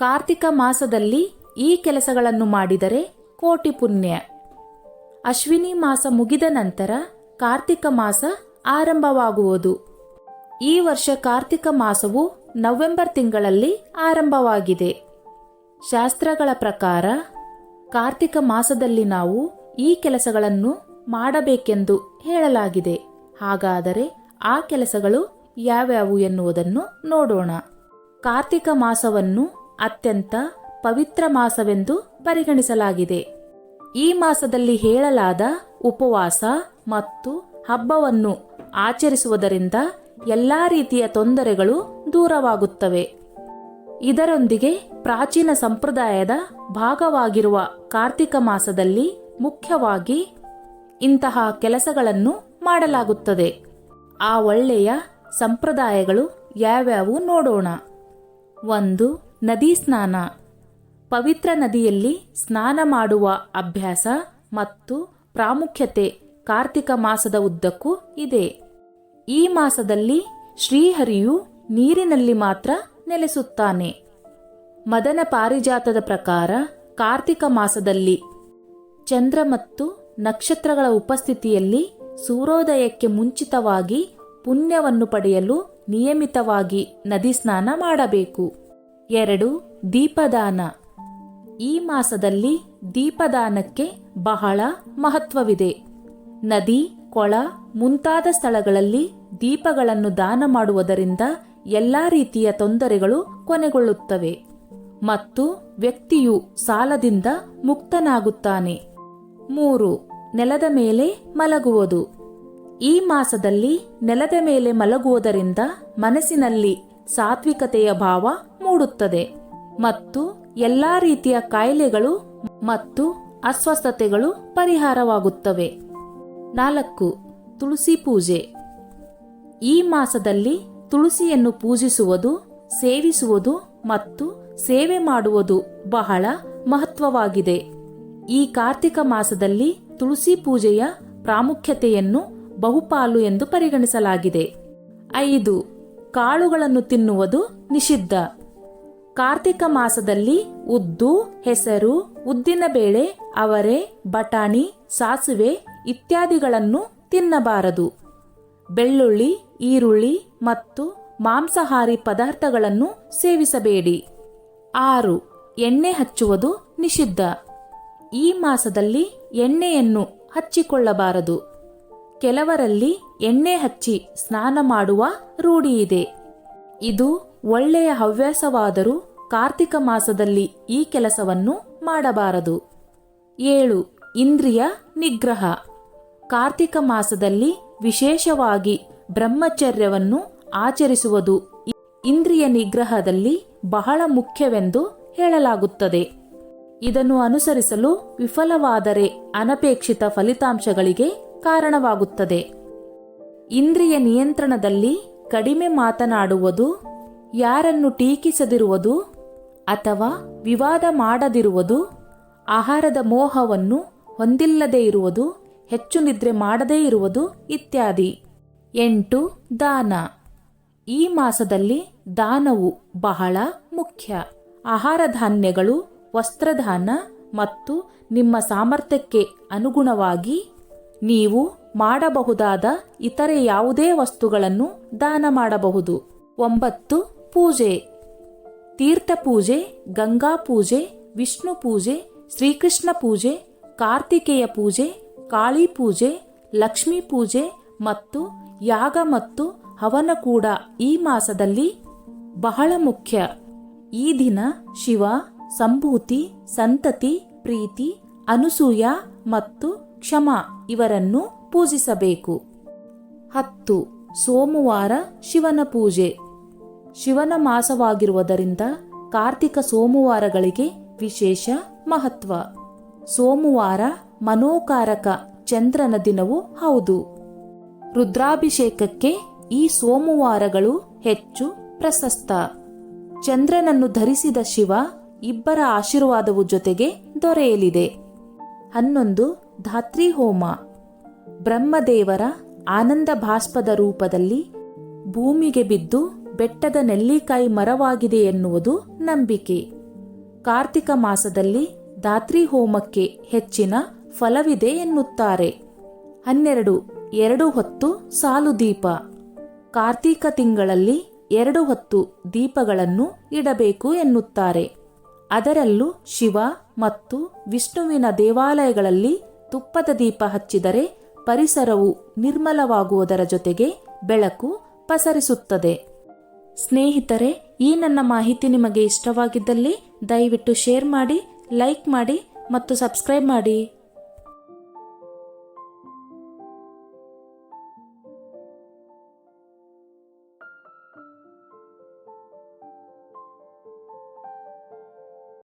ಕಾರ್ತಿಕ ಮಾಸದಲ್ಲಿ ಈ ಕೆಲಸಗಳನ್ನು ಮಾಡಿದರೆ ಕೋಟಿ ಪುಣ್ಯ. ಅಶ್ವಿನಿ ಮಾಸ ಮುಗಿದ ನಂತರ ಕಾರ್ತಿಕ ಮಾಸ ಆರಂಭವಾಗುವುದು. ಈ ವರ್ಷ ಕಾರ್ತಿಕ ಮಾಸವು ನವೆಂಬರ್ ತಿಂಗಳಲ್ಲಿ ಆರಂಭವಾಗಿದೆ. ಶಾಸ್ತ್ರಗಳ ಪ್ರಕಾರ ಕಾರ್ತಿಕ ಮಾಸದಲ್ಲಿ ನಾವು ಈ ಕೆಲಸಗಳನ್ನು ಮಾಡಬೇಕೆಂದು ಹೇಳಲಾಗಿದೆ. ಹಾಗಾದರೆ ಆ ಕೆಲಸಗಳು ಯಾವ್ಯಾವು ಎನ್ನುವುದನ್ನು ನೋಡೋಣ. ಕಾರ್ತಿಕ ಮಾಸವನ್ನು ಅತ್ಯಂತ ಪವಿತ್ರ ಮಾಸವೆಂದು ಪರಿಗಣಿಸಲಾಗಿದೆ. ಈ ಮಾಸದಲ್ಲಿ ಹೇಳಲಾದ ಉಪವಾಸ ಮತ್ತು ಹಬ್ಬವನ್ನು ಆಚರಿಸುವುದರಿಂದ ಎಲ್ಲಾ ರೀತಿಯ ತೊಂದರೆಗಳು ದೂರವಾಗುತ್ತವೆ. ಇದರೊಂದಿಗೆ ಪ್ರಾಚೀನ ಸಂಪ್ರದಾಯದ ಭಾಗವಾಗಿರುವ ಕಾರ್ತಿಕ ಮಾಸದಲ್ಲಿ ಮುಖ್ಯವಾಗಿ ಇಂತಹ ಕೆಲಸಗಳನ್ನು ಮಾಡಲಾಗುತ್ತದೆ. ಆ ಒಳ್ಳೆಯ ಸಂಪ್ರದಾಯಗಳು ಯಾವ್ಯಾವು ನೋಡೋಣ. 1. ನದಿ ಸ್ನಾನ. ಪವಿತ್ರ ನದಿಯಲ್ಲಿ ಸ್ನಾನ ಮಾಡುವ ಅಭ್ಯಾಸ ಮತ್ತು ಪ್ರಾಮುಖ್ಯತೆ ಕಾರ್ತಿಕ ಮಾಸದ ಉದ್ದಕ್ಕೂ ಇದೆ. ಈ ಮಾಸದಲ್ಲಿ ಶ್ರೀಹರಿಯು ನೀರಿನಲ್ಲಿ ಮಾತ್ರ ನೆಲೆಸುತ್ತಾನೆ. ಮದನ ಪಾರಿಜಾತದ ಪ್ರಕಾರ ಕಾರ್ತಿಕ ಮಾಸದಲ್ಲಿ ಚಂದ್ರ ಮತ್ತು ನಕ್ಷತ್ರಗಳ ಉಪಸ್ಥಿತಿಯಲ್ಲಿ ಸೂರ್ಯೋದಯಕ್ಕೆ ಮುಂಚಿತವಾಗಿ ಪುಣ್ಯವನ್ನು ಪಡೆಯಲು ನಿಯಮಿತವಾಗಿ ನದಿ ಸ್ನಾನ ಮಾಡಬೇಕು. 2. ದೀಪದಾನ. ಈ ಮಾಸದಲ್ಲಿ ದೀಪದಾನಕ್ಕೆ ಬಹಳ ಮಹತ್ವವಿದೆ. ನದಿ, ಕೊಳ ಮುಂತಾದ ಸ್ಥಳಗಳಲ್ಲಿ ದೀಪಗಳನ್ನು ದಾನ ಮಾಡುವುದರಿಂದ ಎಲ್ಲಾ ರೀತಿಯ ತೊಂದರೆಗಳು ಕೊನೆಗೊಳ್ಳುತ್ತವೆ ಮತ್ತು ವ್ಯಕ್ತಿಯು ಸಾಲದಿಂದ ಮುಕ್ತನಾಗುತ್ತಾನೆ. 3. ನೆಲದ ಮೇಲೆ ಮಲಗುವುದು. ಈ ಮಾಸದಲ್ಲಿ ನೆಲದ ಮೇಲೆ ಮಲಗುವುದರಿಂದ ಮನಸ್ಸಿನಲ್ಲಿ ಸಾತ್ವಿಕತೆಯ ಭಾವ ಮೂಡುತ್ತದೆ ಮತ್ತು ಎಲ್ಲಾ ರೀತಿಯ ಕಾಯಿಲೆಗಳು ಮತ್ತು ಅಸ್ವಸ್ಥತೆಗಳು ಪರಿಹಾರವಾಗುತ್ತವೆ. 4. ತುಳಸಿ ಪೂಜೆ. ಈ ಮಾಸದಲ್ಲಿ ತುಳಸಿಯನ್ನು ಪೂಜಿಸುವುದು, ಸೇವಿಸುವುದು ಮತ್ತು ಸೇವೆ ಮಾಡುವುದು ಬಹಳ ಮಹತ್ವವಾಗಿದೆ. ಈ ಕಾರ್ತಿಕ ಮಾಸದಲ್ಲಿ ತುಳಸಿ ಪೂಜೆಯ ಪ್ರಾಮುಖ್ಯತೆಯನ್ನು ಬಹುಪಾಲು ಎಂದು ಪರಿಗಣಿಸಲಾಗಿದೆ. 5. ಕಾಳುಗಳನ್ನು ತಿನ್ನುವುದು ನಿಷಿದ್ಧ. ಕಾರ್ತಿಕ ಮಾಸದಲ್ಲಿ ಉದ್ದು, ಹೆಸರು, ಉದ್ದಿನಬೇಳೆ, ಅವರೆ, ಬಟಾಣಿ, ಸಾಸಿವೆ ಇತ್ಯಾದಿಗಳನ್ನು ತಿನ್ನಬಾರದು. ಬೆಳ್ಳುಳ್ಳಿ, ಈರುಳ್ಳಿ ಮತ್ತು ಮಾಂಸಾಹಾರಿ ಪದಾರ್ಥಗಳನ್ನು ಸೇವಿಸಬೇಡಿ. 6. ಎಣ್ಣೆ ಹಚ್ಚುವುದು ನಿಷಿದ್ಧ. ಈ ಮಾಸದಲ್ಲಿ ಎಣ್ಣೆಯನ್ನು ಹಚ್ಚಿಕೊಳ್ಳಬಾರದು. ಕೆಲವರಲ್ಲಿ ಎಣ್ಣೆ ಹಚ್ಚಿ ಸ್ನಾನ ಮಾಡುವ ರೂಢಿಯಿದೆ. ಇದು ಒಳ್ಳೆಯ ಹವ್ಯಾಸವಾದರೂ ಕಾರ್ತಿಕ ಮಾಸದಲ್ಲಿ ಈ ಕೆಲಸವನ್ನು ಮಾಡಬಾರದು. 7. ಇಂದ್ರಿಯ ನಿಗ್ರಹ. ಕಾರ್ತಿಕ ಮಾಸದಲ್ಲಿ ವಿಶೇಷವಾಗಿ ಬ್ರಹ್ಮಚರ್ಯವನ್ನು ಆಚರಿಸುವುದು ಇಂದ್ರಿಯ ನಿಗ್ರಹದಲ್ಲಿ ಬಹಳ ಮುಖ್ಯವೆಂದು ಹೇಳಲಾಗುತ್ತದೆ. ಇದನ್ನು ಅನುಸರಿಸಲು ವಿಫಲವಾದರೆ ಅನಪೇಕ್ಷಿತ ಫಲಿತಾಂಶಗಳಿಗೆ ಕಾರಣವಾಗುತ್ತದೆ. ಇಂದ್ರಿಯ ನಿಯಂತ್ರಣದಲ್ಲಿ ಕಡಿಮೆ ಮಾತನಾಡುವುದು, ಯಾರನ್ನು ಟೀಕಿಸದಿರುವುದು ಅಥವಾ ವಿವಾದ ಮಾಡದಿರುವುದು, ಆಹಾರದ ಮೋಹವನ್ನು ಹೊಂದಿಲ್ಲದೇ ಇರುವುದು, ಹೆಚ್ಚು ನಿದ್ರೆ ಮಾಡದೇ ಇರುವುದು ಇತ್ಯಾದಿ. 8. ದಾನ. ಈ ಮಾಸದಲ್ಲಿ ದಾನವು ಬಹಳ ಮುಖ್ಯ. ಆಹಾರ ಧಾನ್ಯಗಳು, ವಸ್ತ್ರದಾನ ಮತ್ತು ನಿಮ್ಮ ಸಾಮರ್ಥ್ಯಕ್ಕೆ ಅನುಗುಣವಾಗಿ ನೀವು ಮಾಡಬಹುದಾದ ಇತರೆ ಯಾವುದೇ ವಸ್ತುಗಳನ್ನು ದಾನ ಮಾಡಬಹುದು. 9. ಪೂಜೆ. ತೀರ್ಥ ಪೂಜೆ, ಗಂಗಾ ಪೂಜೆ, ವಿಷ್ಣು ಪೂಜೆ, ಶ್ರೀಕೃಷ್ಣ ಪೂಜೆ, ಕಾರ್ತಿಕೇಯ ಪೂಜೆ, ಕಾಳಿ ಪೂಜೆ, ಲಕ್ಷ್ಮೀ ಪೂಜೆ ಮತ್ತು ಯಾಗ ಮತ್ತು ಹವನ ಕೂಡ ಈ ಮಾಸದಲ್ಲಿ ಬಹಳ ಮುಖ್ಯ. ಈ ದಿನ ಶಿವ, ಸಂಭೂತಿ, ಸಂತತಿ, ಪ್ರೀತಿ, ಅನುಸೂಯ ಮತ್ತು ಕ್ಷಮ ಇವರನ್ನು ಪೂಜಿಸಬೇಕು. 10. ಸೋಮವಾರ ಶಿವನ ಪೂಜೆ. ಶಿವನ ಮಾಸವಾಗಿರುವುದರಿಂದ ಕಾರ್ತಿಕ ಸೋಮವಾರಗಳಿಗೆ ವಿಶೇಷ ಮಹತ್ವ. ಸೋಮವಾರ ಮನೋಕಾರಕ ಚಂದ್ರನ ದಿನವೂ ಹೌದು. ರುದ್ರಾಭಿಷೇಕಕ್ಕೆ ಈ ಸೋಮವಾರಗಳು ಹೆಚ್ಚು ಪ್ರಶಸ್ತ. ಚಂದ್ರನನ್ನು ಧರಿಸಿದ ಶಿವ ಇಬ್ಬರ ಆಶೀರ್ವಾದವು ಜೊತೆಗೆ ದೊರೆಯಲಿದೆ. 11. ಧಾತ್ರಿ ಹೋಮ. ಬ್ರಹ್ಮದೇವರ ಆನಂದ ಭಾಷ್ಪದ ರೂಪದಲ್ಲಿ ಭೂಮಿಗೆ ಬಿದ್ದು ಬೆಟ್ಟದ ನೆಲ್ಲಿಕಾಯಿ ಮರವಾಗಿದೆ ಎನ್ನುವುದು ನಂಬಿಕೆ. ಕಾರ್ತಿಕ ಮಾಸದಲ್ಲಿ ಧಾತ್ರಿ ಹೋಮಕ್ಕೆ ಹೆಚ್ಚಿನ ಫಲವಿದೆ ಎನ್ನುತ್ತಾರೆ. 12. 2 ಹೊತ್ತು ಸಾಲು ದೀಪ. ಕಾರ್ತೀಕ ತಿಂಗಳಲ್ಲಿ 2 ಹೊತ್ತು ದೀಪಗಳನ್ನು ಇಡಬೇಕು ಎನ್ನುತ್ತಾರೆ. ಅದರಲ್ಲೂ ಶಿವ ಮತ್ತು ವಿಷ್ಣುವಿನ ದೇವಾಲಯಗಳಲ್ಲಿ ತುಪ್ಪದ ದೀಪ ಹಚ್ಚಿದರೆ ಪರಿಸರವು ನಿರ್ಮಲವಾಗುವುದರ ಜೊತೆಗೆ ಬೆಳಕು ಪಸರಿಸುತ್ತದೆ. ಸ್ನೇಹಿತರೆ, ಈ ನನ್ನ ಮಾಹಿತಿ ನಿಮಗೆ ಇಷ್ಟವಾಗಿದ್ದಲ್ಲಿ ದಯವಿಟ್ಟು ಶೇರ್ ಮಾಡಿ, ಲೈಕ್ ಮಾಡಿ ಮತ್ತು ಸಬ್ಸ್ಕ್ರೈಬ್ ಮಾಡಿ.